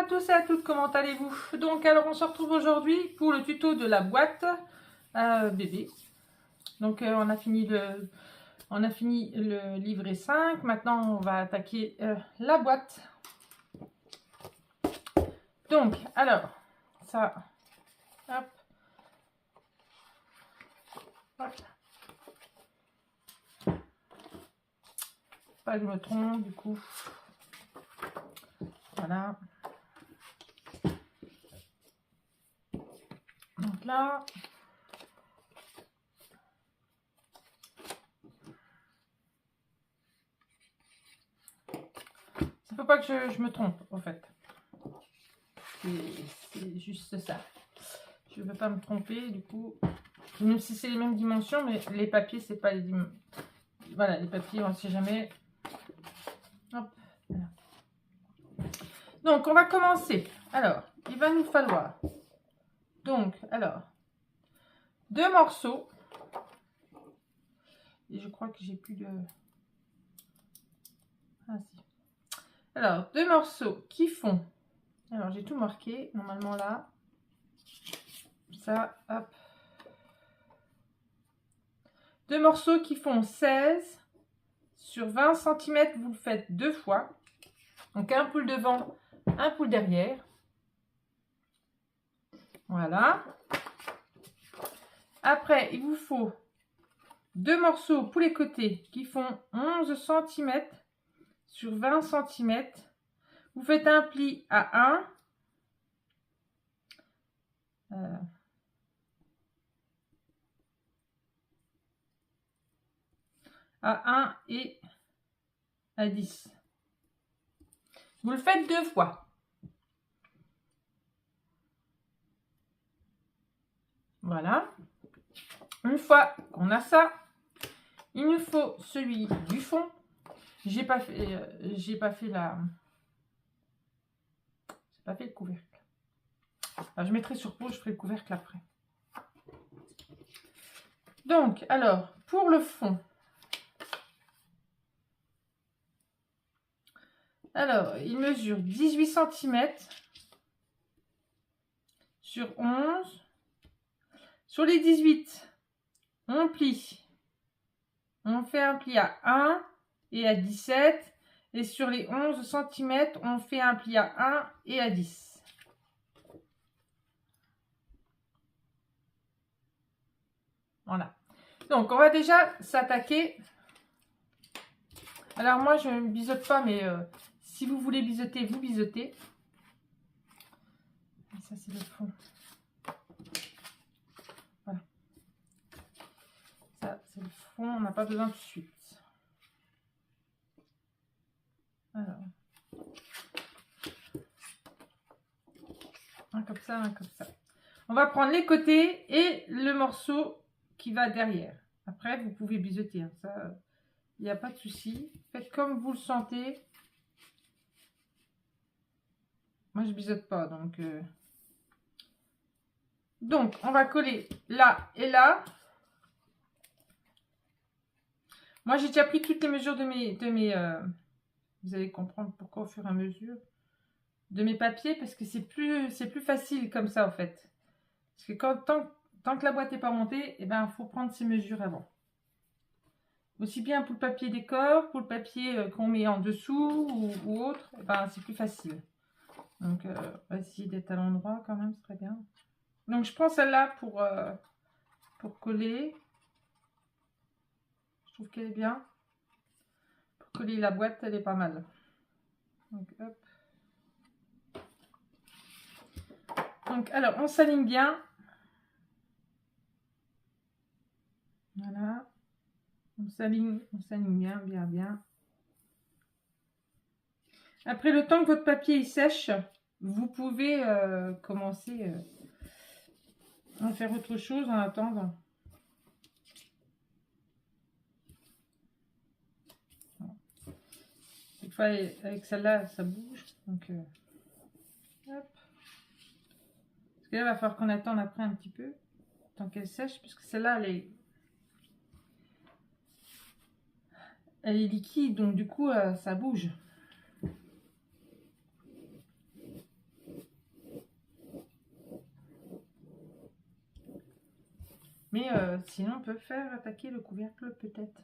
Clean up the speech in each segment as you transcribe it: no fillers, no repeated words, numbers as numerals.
à tous et à toutes, comment allez-vous? Donc alors on se retrouve aujourd'hui pour le tuto de la boîte bébé. Donc on a fini le livret 5. Maintenant on va attaquer la boîte. Donc alors ça, hop, hop. Pas que je me trompe du coup. Voilà. Donc là. Il ne faut pas que je me trompe, en fait. C'est juste ça. Je ne veux pas me tromper, du coup. Même si c'est les mêmes dimensions, mais les papiers, c'est pas les dimensions. Voilà, les papiers, on ne sait jamais. Hop, voilà. Donc, on va commencer. Alors, il va nous falloir. Donc, alors, 2 morceaux. Et je crois que j'ai plus de... Ah, si. Alors, 2 morceaux qui font... Alors, j'ai tout marqué, normalement là. Ça, hop. 2 morceaux qui font 16 sur 20 cm. Vous le faites 2 fois. Donc, un pouce devant, un pouce derrière. Voilà. Après, il vous faut 2 morceaux pour les côtés qui font 11 cm sur 20 cm. Vous faites un pli à 1. À 1 et à 10. Vous le faites 2 fois. Voilà. Une fois qu'on a ça, il nous faut celui du fond. J'ai pas fait le couvercle. Alors, je mettrai sur pause, je ferai le couvercle après. Donc, alors, pour le fond. Alors, il mesure 18 cm sur 11. Sur les 18, on plie. On fait un pli à 1 et à 17. Et sur les 11 cm, on fait un pli à 1 et à 10. Voilà. Donc, on va déjà s'attaquer. Alors, moi, je ne biseaute pas, mais si vous voulez biseauter, vous biseautez. Et ça, c'est le fond. Voilà. Ça, c'est le fond. On n'a pas besoin de suite. Alors. Un comme ça, un comme ça. On va prendre les côtés et le morceau qui va derrière. Après, vous pouvez biseauter. Hein. Ça, il n'y a pas de souci. Faites comme vous le sentez. Moi, je biseaute pas. Donc, on va coller là et là. Moi, j'ai déjà pris toutes les mesures de mes vous allez comprendre pourquoi au fur et à mesure. De mes papiers, parce que c'est plus facile comme ça, en fait. Parce que tant que la boîte n'est pas montée, eh ben, faut prendre ses mesures avant. Aussi bien pour le papier décor, pour le papier qu'on met en dessous ou autre, eh ben, c'est plus facile. Donc, on va essayer d'être à l'endroit quand même, c'est très bien. Donc, je prends celle-là pour coller. Je trouve qu'elle est bien. Pour coller la boîte, elle est pas mal. Donc, hop. Donc, alors, on s'aligne bien. Voilà. On s'aligne bien, bien, bien. Après, le temps que votre papier il sèche, vous pouvez commencer à faire autre chose en attendant. Des fois, avec celle-là, ça bouge. Donc, hop. Parce que là, il va falloir qu'on attende après un petit peu, tant qu'elle sèche, puisque celle-là, elle est liquide, donc du coup, ça bouge. Mais sinon, on peut faire attaquer le couvercle peut-être.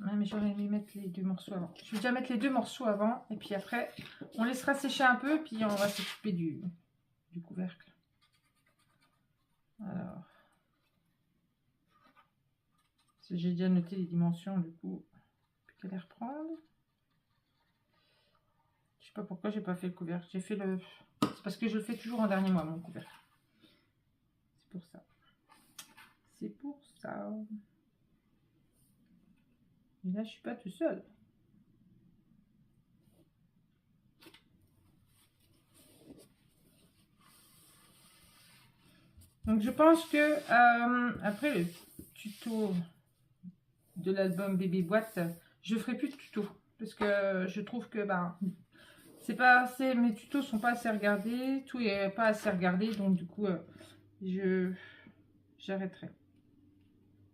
Ouais, mais j'aurais aimé mettre les 2 morceaux avant. Je vais déjà mettre les 2 morceaux avant. Et puis après, on laissera sécher un peu. Puis on va s'occuper du couvercle. Alors. J'ai déjà noté les dimensions, du coup. Plus qu'à les reprendre. Je sais pas pourquoi j'ai pas fait le couvercle. J'ai fait le... C'est parce que je le fais toujours en dernier mois, mon couvercle. C'est pour ça. C'est pour ça. Et là, je suis pas tout seul. Donc, je pense que après le tuto de l'album Bébé Boîte, je ferai plus de tuto parce que je trouve que c'est pas assez, mes tutos sont pas assez regardés, tout est pas assez regardé, donc du coup, j'arrêterai.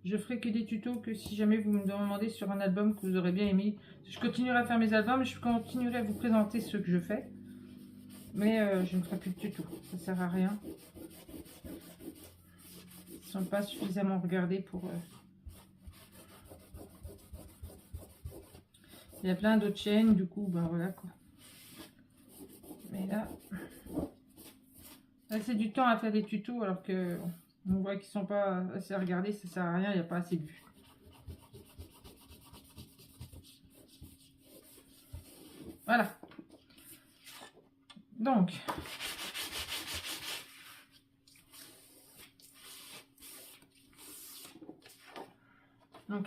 Je ferai que des tutos que si jamais vous me demandez sur un album que vous aurez bien aimé. Je continuerai à faire mes albums et je continuerai à vous présenter ce que je fais. Mais je ne ferai plus de tutos. Ça sert à rien. Ils ne sont pas suffisamment regardés pour... Il y a plein d'autres chaînes, du coup, ben voilà quoi. Mais là c'est du temps à faire des tutos alors que on voit qu'ils sont pas assez regardés, ça sert à rien, il n'y a pas assez de vues. Voilà. Donc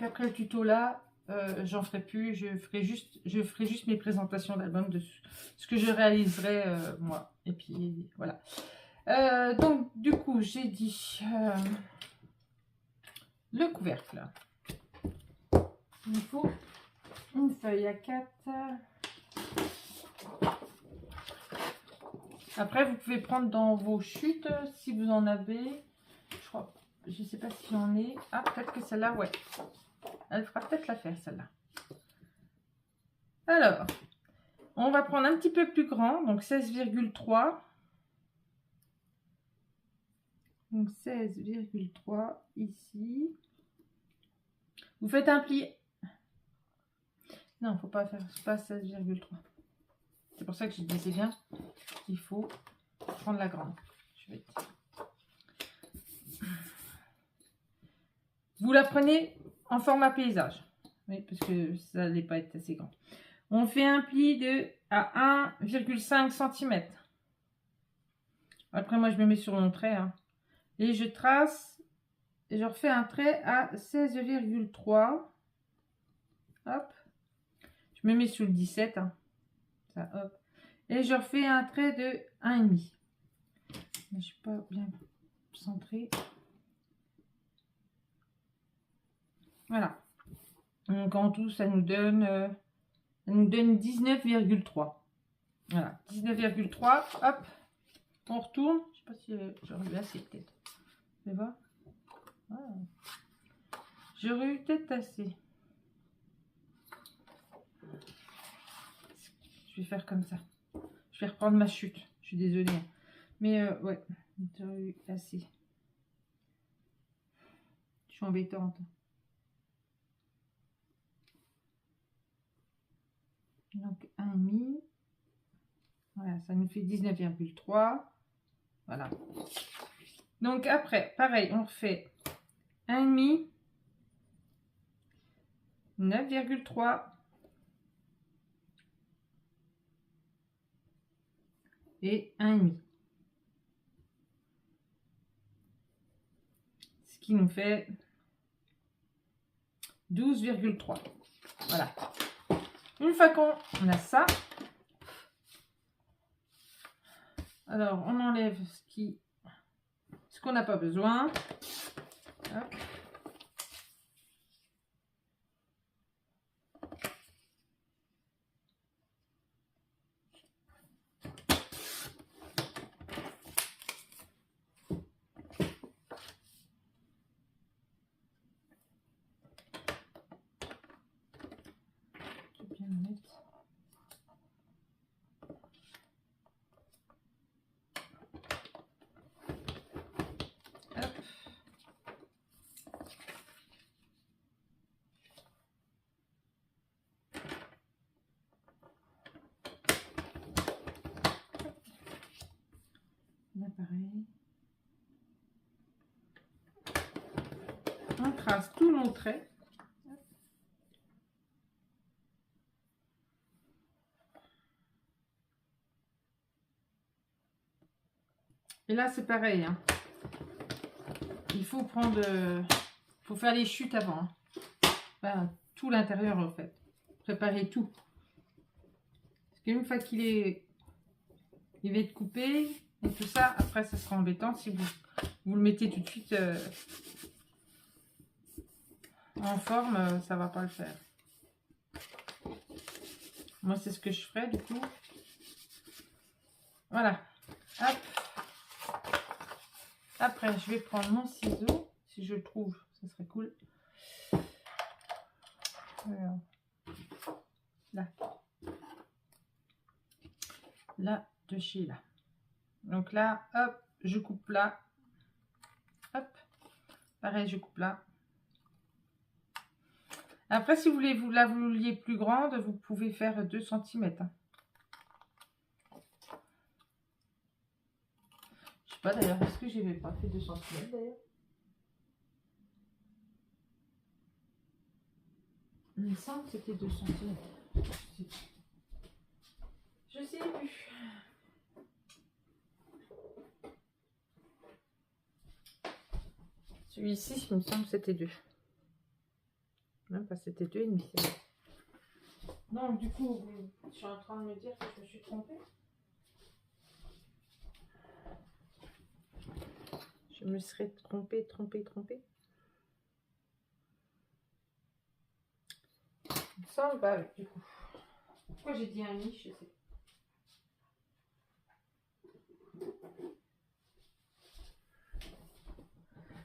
après le tuto là, j'en ferai plus, je ferai juste mes présentations d'albums de ce que je réaliserai moi. Et puis voilà. Donc du coup j'ai dit le couvercle. Il faut une feuille à 4. Après vous pouvez prendre dans vos chutes si vous en avez. Je crois, je sais pas si j'en ai. Ah peut-être que celle-là, ouais. Elle fera peut-être l'affaire celle-là. Alors, on va prendre un petit peu plus grand, donc 16,3. Donc 16,3 ici. Vous faites un pli. Non, faut pas faire, pas 16,3. C'est pour ça que je disais bien qu'il faut prendre la grande. Vous la prenez en format paysage. Oui, parce que ça n'allait pas être assez grand. On fait un pli à 1,5 cm. Après, moi, je me mets sur mon trait. Hein. Et je trace. Et je refais un trait à 16,3. Hop. Je me mets sur le 17. Hein. Ça, hop. Et je refais un trait de 1,5. Je ne suis pas bien centré. Voilà. Donc, en tout, ça nous donne 19,3. Voilà. 19,3. Hop. On retourne. Je ne sais pas si j'aurais eu assez peut-être. Tu vois? Voilà. J'aurais eu peut-être assez. Je vais faire comme ça. Je vais reprendre ma chute. Je suis désolée. Mais ouais, j'aurais eu assez. Je suis embêtante. Donc 1,5. Voilà, ça nous fait 19,3. Voilà. Donc après, pareil, on refait 1,5. 9,3. Et 1,5. Ce qui nous fait 12,3. Voilà. Une fois qu'on a ça, alors on enlève ce qu'on n'a pas besoin. Hop. pareil. On trace tous nos traits. Et là, c'est pareil. Hein. Il faut prendre... faut faire les chutes avant. Hein. Enfin, tout l'intérieur, en fait. Préparer tout. Parce qu'une fois il va être coupé et tout ça, après, ça sera embêtant si vous le mettez tout de suite en forme, ça va pas le faire. Moi, c'est ce que je ferai, du coup. Voilà. Hop. Après, je vais prendre mon ciseau, si je le trouve, ça serait cool. Alors, là. Là, de chez là. Donc là, hop, je coupe là. Hop. Pareil, je coupe là. Après, si vous voulez vous la vouliez plus grande, vous pouvez faire 2 cm. Hein. Je sais pas d'ailleurs, est-ce que j'avais pas fait 2 cm d'ailleurs? Il me semble que c'était 2 cm. Je sais plus. Celui-ci, il me semble que c'était 2. Même pas, c'était 2,5. Donc, du coup, je suis en train de me dire que je me suis trompée. Je me serais trompée. Ça va, du coup. Pourquoi j'ai dit 1,5, je sais.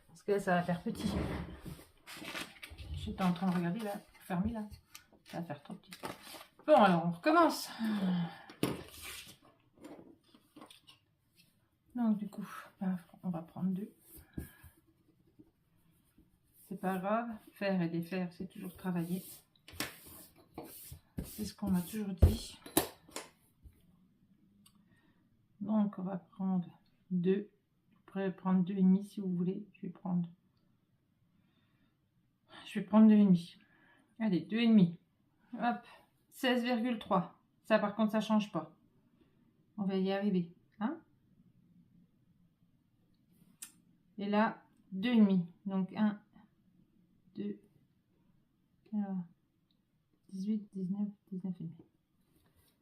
Parce que là, ça va faire petit. J'étais en train de regarder là, fermer là. Ça va faire trop petit. Bon, alors on recommence. Donc du coup, on va prendre 2. C'est pas grave, faire et défaire, c'est toujours travailler. C'est ce qu'on m'a toujours dit. Donc on va prendre 2. Vous pourrez prendre 2,5 si vous voulez. Je vais prendre 2,5. Allez, 2,5. Hop, 16,3. Ça par contre ça change pas. On va y arriver. Hein? Et là, 2,5. Donc 1, 2, 18, 19, 19,5.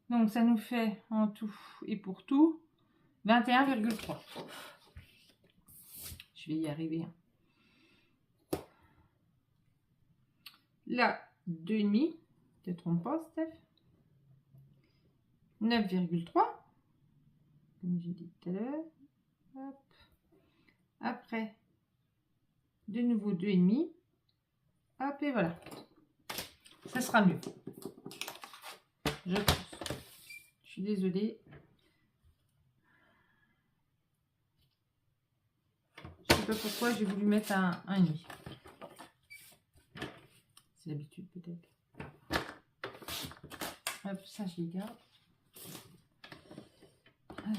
Donc ça nous fait en tout et pour tout 21,3. Je vais y arriver. Là, 2,5. Ne te trompe pas, Steph. 9,3. Comme j'ai dit tout à l'heure. Hop. Après, de nouveau 2,5. Hop, et voilà. Ça sera mieux. Je pense. Je suis désolée. Je sais pas pourquoi j'ai voulu mettre un 1,5. C'est l'habitude peut-être. Hop, ça je les garde. Alors.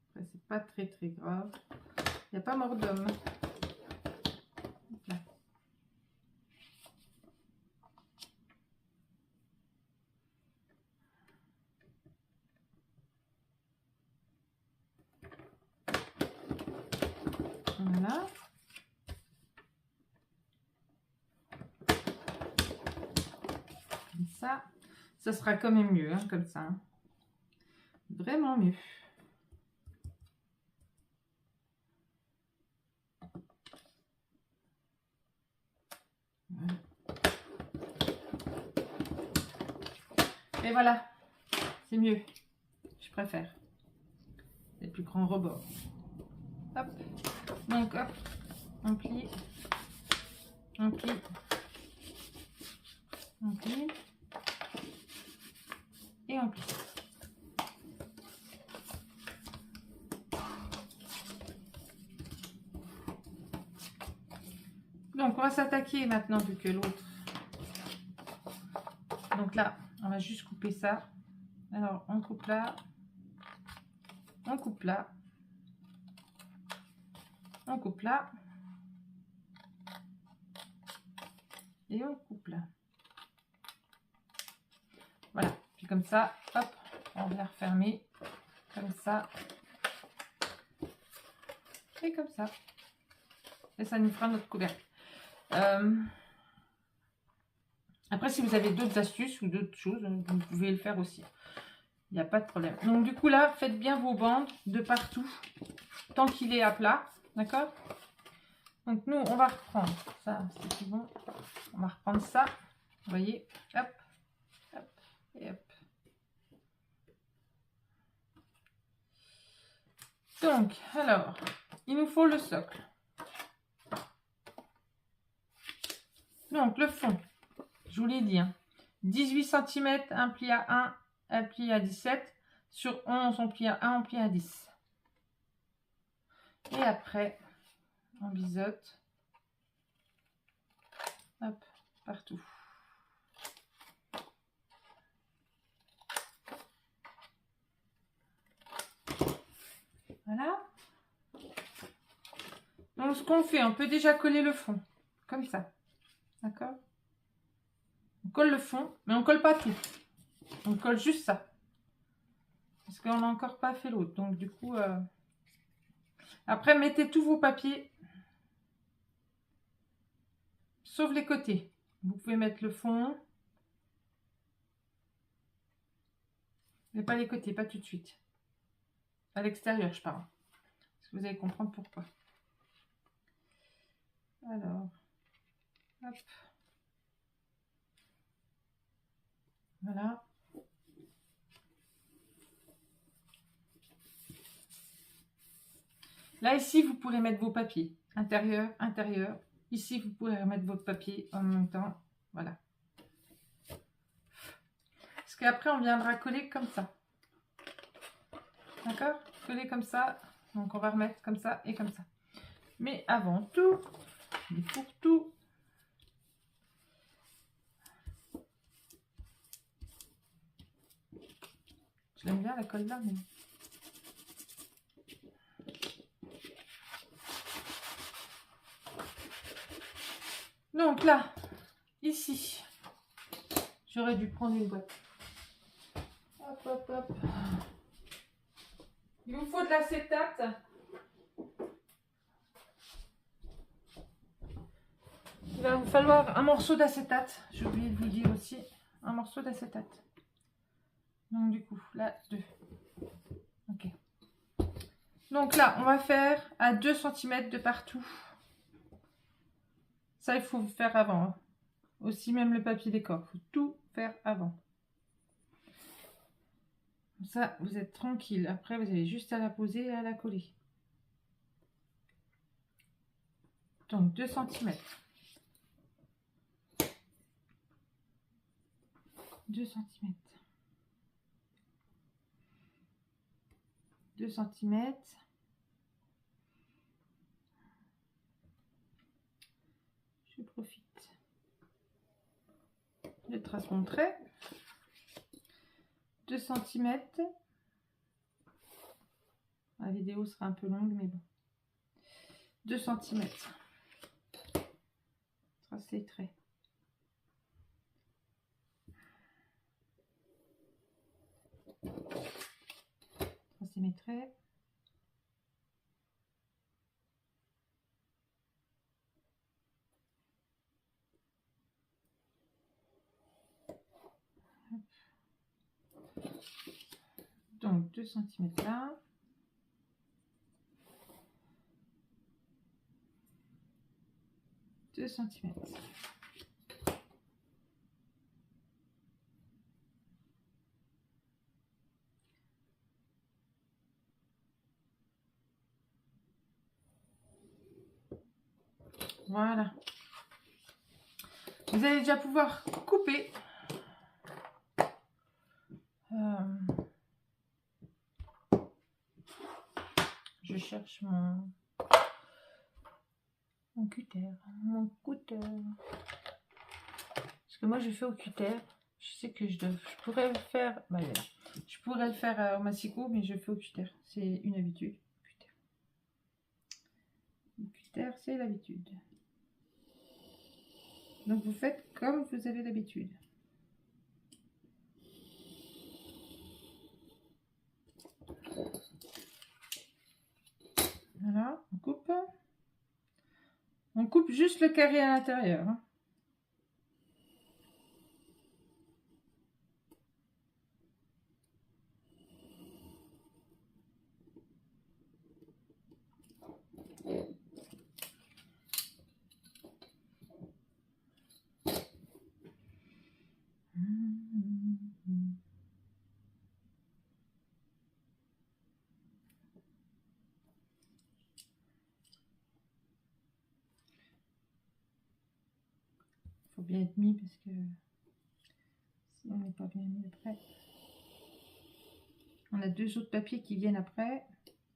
Après, c'est pas très grave. Il n'y a pas mort d'homme. Voilà. Comme ça sera quand même mieux, hein, comme ça. Hein. Vraiment mieux. Voilà. Et voilà, c'est mieux. Je préfère. Les plus grands rebords. Hop. Donc, hop, on plie. On plie. On plie. Et on plie. Donc, on va s'attaquer maintenant vu que l'autre. Donc là, on va juste couper ça. Alors, on coupe là. On coupe là. On coupe là. Et on coupe là. Voilà. Puis comme ça, hop, on vient refermer. Comme ça. Et comme ça. Et ça nous fera notre couvercle. Après, si vous avez d'autres astuces ou d'autres choses, vous pouvez le faire aussi. Il n'y a pas de problème. Donc, du coup, là, faites bien vos bandes de partout. Tant qu'il est à plat. D'accord? Donc, nous, on va reprendre ça. C'est tout bon. On va reprendre ça. Vous voyez? Hop. Hop. Et hop. Donc, alors, il nous faut le socle. Donc, le fond, je vous l'ai dit, hein, 18 cm, un pli à 1, un pli à 17. Sur 11, on plie à 1, on plie à 10. Et après, on biseaute. Hop, partout. Voilà. Donc, ce qu'on fait, on peut déjà coller le fond, comme ça. D'accord? On colle le fond, mais on colle pas tout. On colle juste ça. Parce qu'on n'a encore pas fait l'autre. Donc, du coup, après, mettez tous vos papiers, sauf les côtés. Vous pouvez mettre le fond, mais pas les côtés, pas tout de suite. À l'extérieur, je parle. Parce que vous allez comprendre pourquoi. Alors, hop. Voilà. Là, ici, vous pourrez mettre vos papiers. Intérieur, intérieur. Ici, vous pourrez remettre votre papier en même temps. Voilà. Parce qu'après, on viendra coller comme ça. D'accord? Coller comme ça. Donc, on va remettre comme ça et comme ça. Mais avant tout, et pour tout, je l'aime bien la colle là, mais... Donc là, ici, j'aurais dû prendre une boîte. Hop, hop, hop. Il vous faut de l'acétate. Il va vous falloir un morceau d'acétate. J'ai oublié de vous dire aussi. Un morceau d'acétate. Donc du coup, là, 2. Ok. Donc là, on va faire à 2 cm de partout. Ça, il faut le faire avant. Hein. Aussi même le papier décor. Il faut tout faire avant. Comme ça, vous êtes tranquille. Après, vous avez juste à la poser et à la coller. Donc 2 cm. 2 cm. 2 cm. Je profite. Je trace mon trait. 2 cm. La vidéo sera un peu longue, mais bon. 2 cm. Trace les traits. Tracer mes traits. Donc 2 cm là. Deux centimètres. Voilà. Vous allez déjà pouvoir couper. Je cherche mon cutter. Mon cutter. Parce que moi, je fais au cutter. Je sais que je pourrais le faire. Bah, Je pourrais le faire au massicot, mais je fais au cutter. C'est une habitude. Le cutter, c'est l'habitude. Donc vous faites comme vous avez l'habitude. Voilà, on coupe. On coupe juste le carré à l'intérieur. Hein. Faut bien être mis parce que si on n'est pas bien mis après. On a deux autres papiers qui viennent après.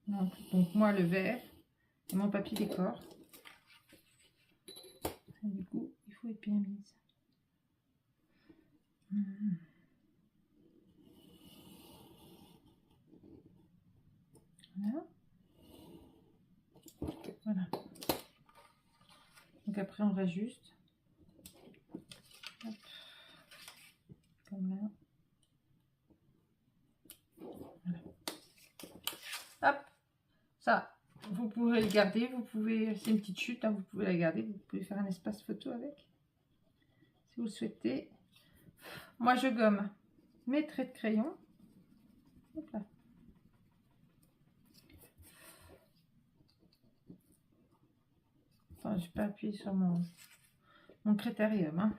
Donc moi le vert et mon papier décor. Et du coup, il faut être bien mise. Voilà. Voilà. Donc après on rajuste. Hop. Comme là. Voilà. Hop. Ça, vous pouvez le garder. Vous pouvez, c'est une petite chute, hein, vous pouvez la garder. Vous pouvez faire un espace photo avec. Si vous le souhaitez. Moi je gomme mes traits de crayon. Hop là. Enfin, je vais pas appuyer sur mon critérium. Hein.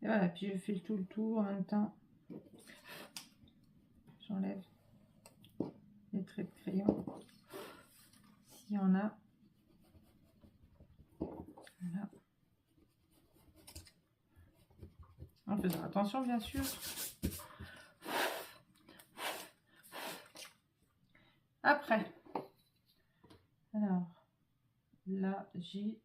Et voilà, puis je fais le tour en même temps. J'enlève les traits de crayon. S'il y en a. Voilà. En faisant attention, bien sûr. Après. Alors, là, j'ai...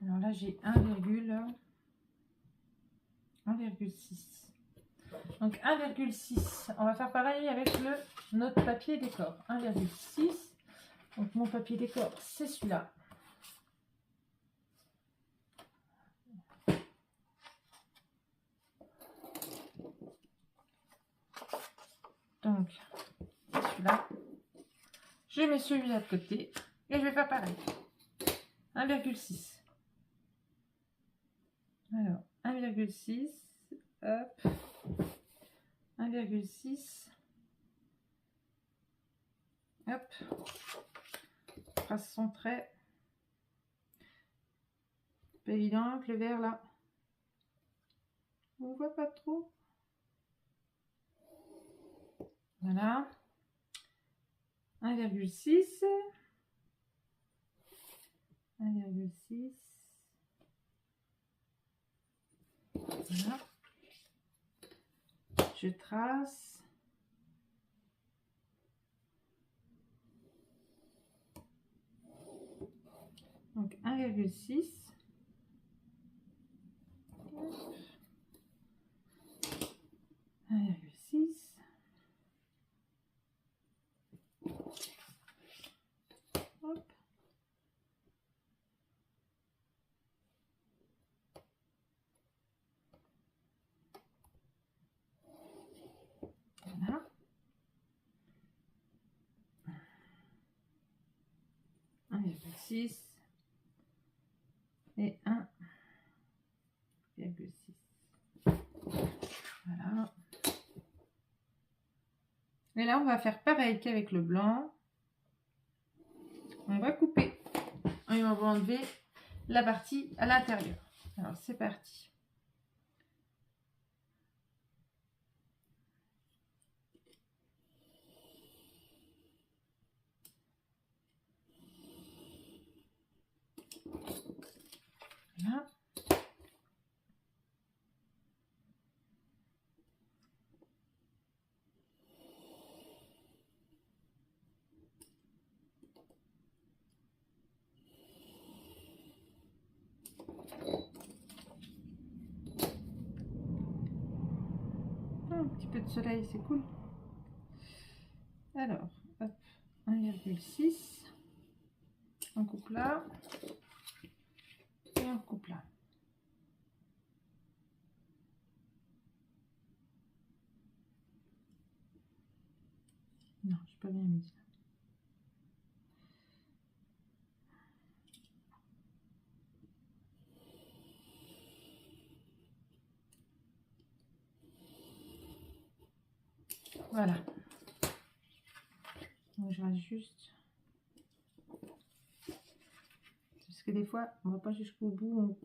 Alors là, j'ai 1,6. Donc 1,6. On va faire pareil avec notre papier décor. 1,6. Donc mon papier décor, c'est celui-là. Donc, celui-là. Je mets celui-là de côté. Et je vais faire pareil. 1,6. Alors, 1,6. Hop. 1,6. Hop. Trace son trait. Pas évident avec le vert là. On voit pas trop. Voilà. 1,6. 1,6. Voilà. Je trace. Donc 1,6. 1,6. Hop. Voilà. 1,6 et 1,6. Voilà. Et là, on va faire pareil qu'avec le blanc. On va couper. Et on va enlever la partie à l'intérieur. Alors, c'est parti. Voilà. Un petit peu de soleil, c'est cool. Alors, hop, 1,6. On coupe là. Et on coupe là. Non, je n'ai pas bien mis ça. Voilà. Donc, je reste juste. Parce que des fois, on ne va pas jusqu'au bout.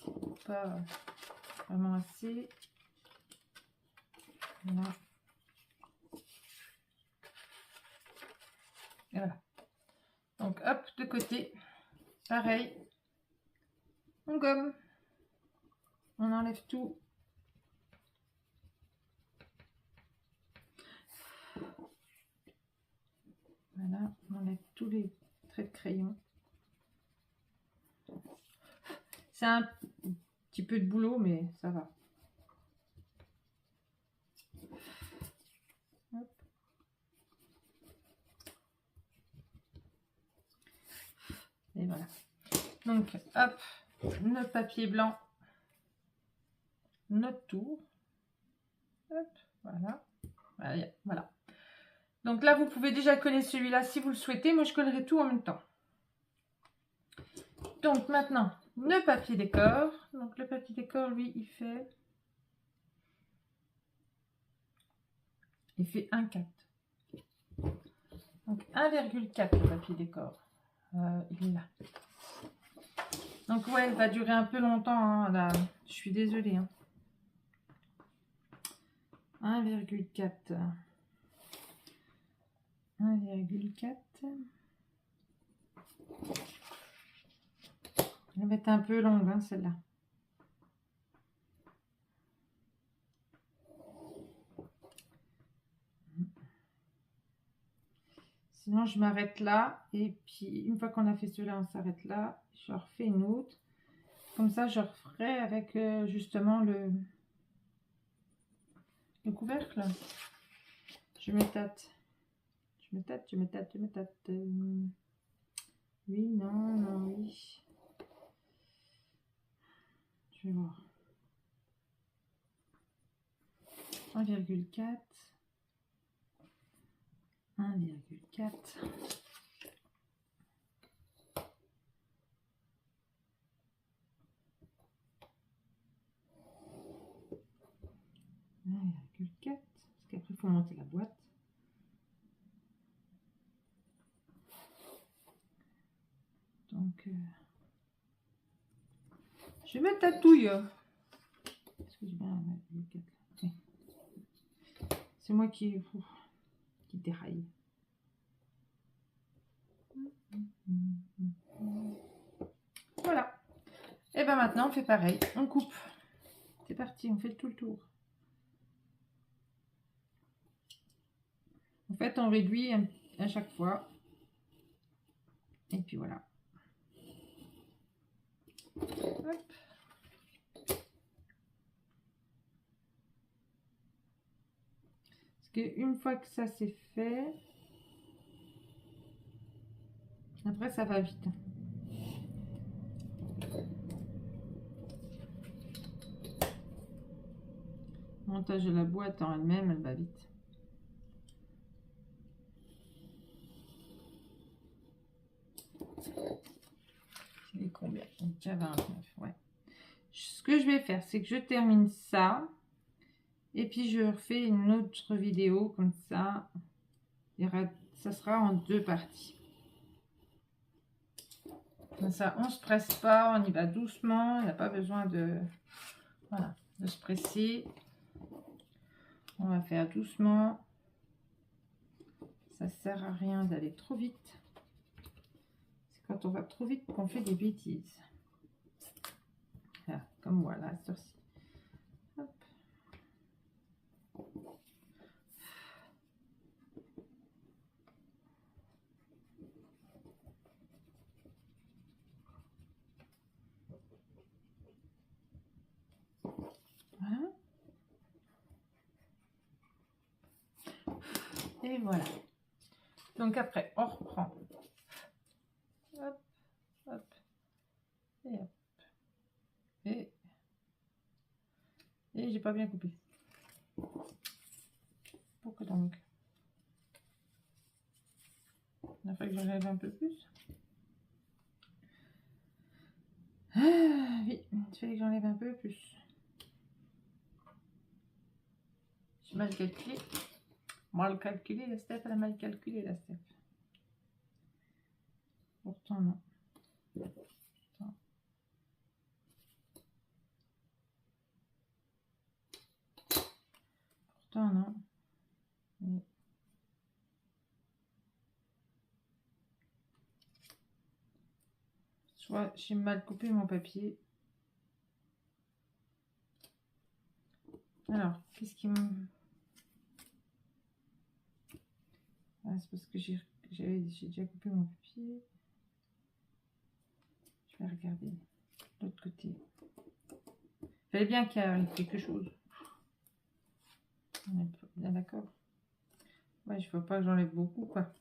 On pas vraiment assez. Voilà. Et voilà. Donc, hop, de côté. Pareil. On gomme. On enlève tout. Voilà, on enlève tous les traits de crayon. C'est un petit peu de boulot, mais ça va. Hop. Et voilà. Donc, hop, notre papier blanc, notre tour. Hop, voilà. Voilà. Donc là, vous pouvez déjà coller celui-là si vous le souhaitez. Moi, je collerai tout en même temps. Donc maintenant, le papier décor. Donc le papier décor, lui, il fait 1,4. Donc 1,4 le papier décor. Il est là. Donc ouais, elle va durer un peu longtemps. Hein, là. Je suis désolée. Hein. 1,4. 1,4. Elle va être un peu longue, hein, celle-là. Sinon, je m'arrête là. Et puis, une fois qu'on a fait cela, on s'arrête là. Je refais une autre. Comme ça, je referai avec justement le couvercle. Je me tâte. Je me tâte, je me tâte, je me tâte. Oui, non, non, oui. Je vais voir. 1,4. 1,4. 1,4. Parce qu'après, il faut monter la boîte. Donc, je me tatouille. Est-ce que j'ai bien 1,4 là? C'est moi qui déraille. Voilà. Et bien maintenant, on fait pareil. On coupe. C'est parti, on fait tout le tour. En fait, on réduit à chaque fois. Et puis voilà. Hop. Parce qu'une fois que ça c'est fait, après ça va vite. Le montage de la boîte en elle-même, elle va vite. C'est combien? Déjà 29, ouais. Ce que je vais faire, c'est que je termine ça. Et puis je refais une autre vidéo comme ça. Ça sera en 2 parties. Comme ça, on ne se presse pas, on y va doucement. Il n'y a pas besoin de, voilà, de se presser. On va faire doucement. Ça ne sert à rien d'aller trop vite. C'est quand on va trop vite qu'on fait des bêtises. Là, comme moi, là, ceci. Hop. Voilà. Et voilà. Donc après, on reprend. Hop, hop, et hop. Et j'ai pas bien coupé. Pourquoi donc? Il faut que j'enlève un peu plus. Ah, oui, il fallait que j'enlève un peu plus. J'ai mal calculé. Mal calculé, la Steph, elle a mal calculé, la Steph. Pourtant, non. Pourtant, non. Mais... soit j'ai mal coupé mon papier. Alors, qu'est-ce qui me... Ah, c'est parce que j'ai déjà coupé mon papier. Je vais regarder de l'autre côté. Il fallait bien qu'il y ait quelque chose. On est bien d'accord. Ouais, je ne vois pas que j'enlève beaucoup, quoi.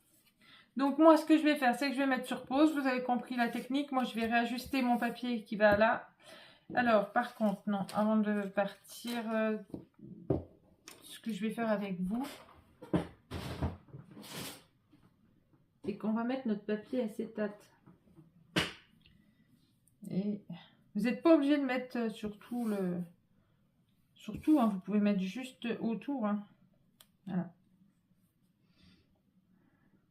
Donc, moi, ce que je vais faire, c'est que je vais mettre sur pause. Vous avez compris la technique. Moi, je vais réajuster mon papier qui va là. Alors, par contre, non, avant de partir, ce que je vais faire avec vous, c'est qu'on va mettre notre papier acétate. Et vous n'êtes pas obligé de mettre sur tout le... Surtout, hein, vous pouvez mettre juste autour. Hein. Voilà.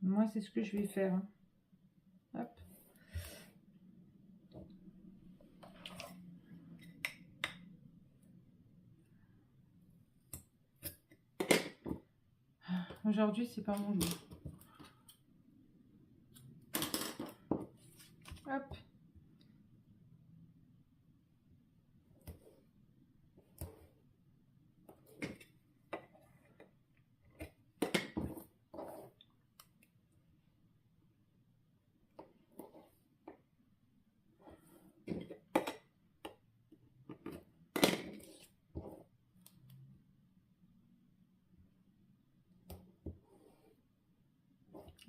Moi, c'est ce que je vais faire. Hein. Hop. Aujourd'hui, c'est pas mon jour. Hop.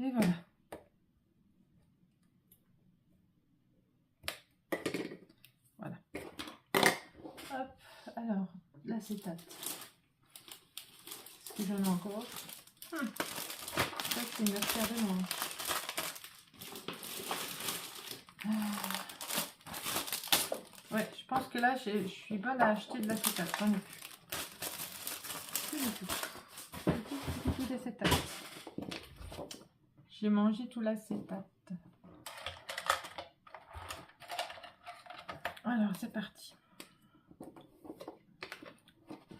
Et voilà. Voilà. Hop. Alors, l'acétate. Est-ce que j'en ai encore? Ça, c'est une affaire de moi. Ouais, je pense que là, je suis bonne à acheter de l'acétate. J'en ai plus. Plus du tout. Plus d'acétate. J'ai mangé tout l'acétate. Alors, c'est parti.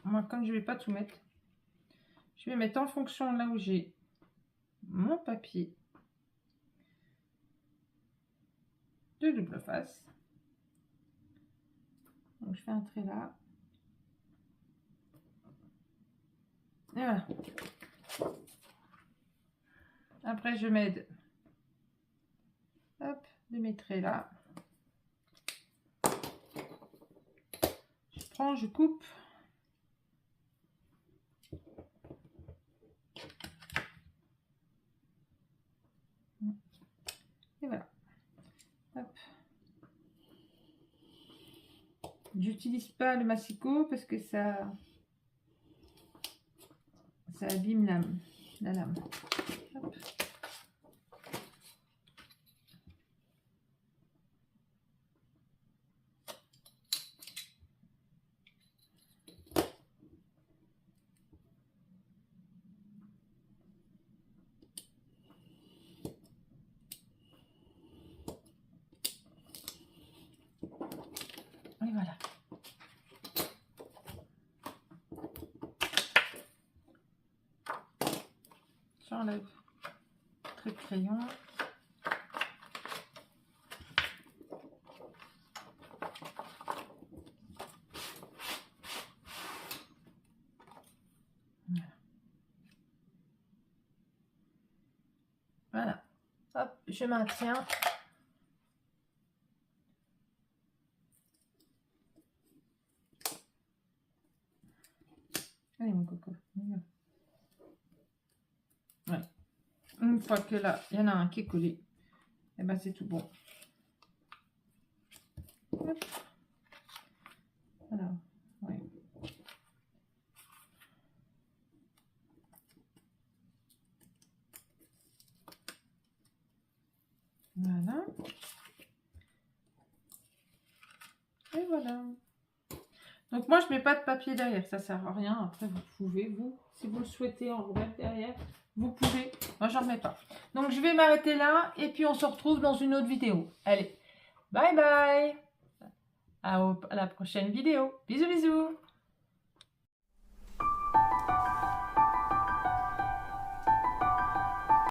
Moi, comme je ne vais pas tout mettre, je vais mettre en fonction là où j'ai mon papier de double face. Donc, je fais un trait là. Et voilà. Après, je m'aide. Hop, de mes traits là. Je prends, je coupe. Et voilà. Hop. J'utilise pas le massicot parce que ça abîme la lame. Hop. Et voilà. J'enlève le trait de crayon. Voilà. Hop, je maintiens. Allez, mon coco. une fois que là, il y en a un qui est collé, et ben c'est tout bon. Hop. Alors, ouais. Voilà. Et voilà. Donc moi, je mets pas de papier derrière, ça sert à rien. Après, vous pouvez, vous, si vous le souhaitez en remettre derrière, vous pouvez. Moi, j'en remets pas. Donc, je vais m'arrêter là et puis on se retrouve dans une autre vidéo. Allez, bye bye. À la prochaine vidéo. Bisous, bisous.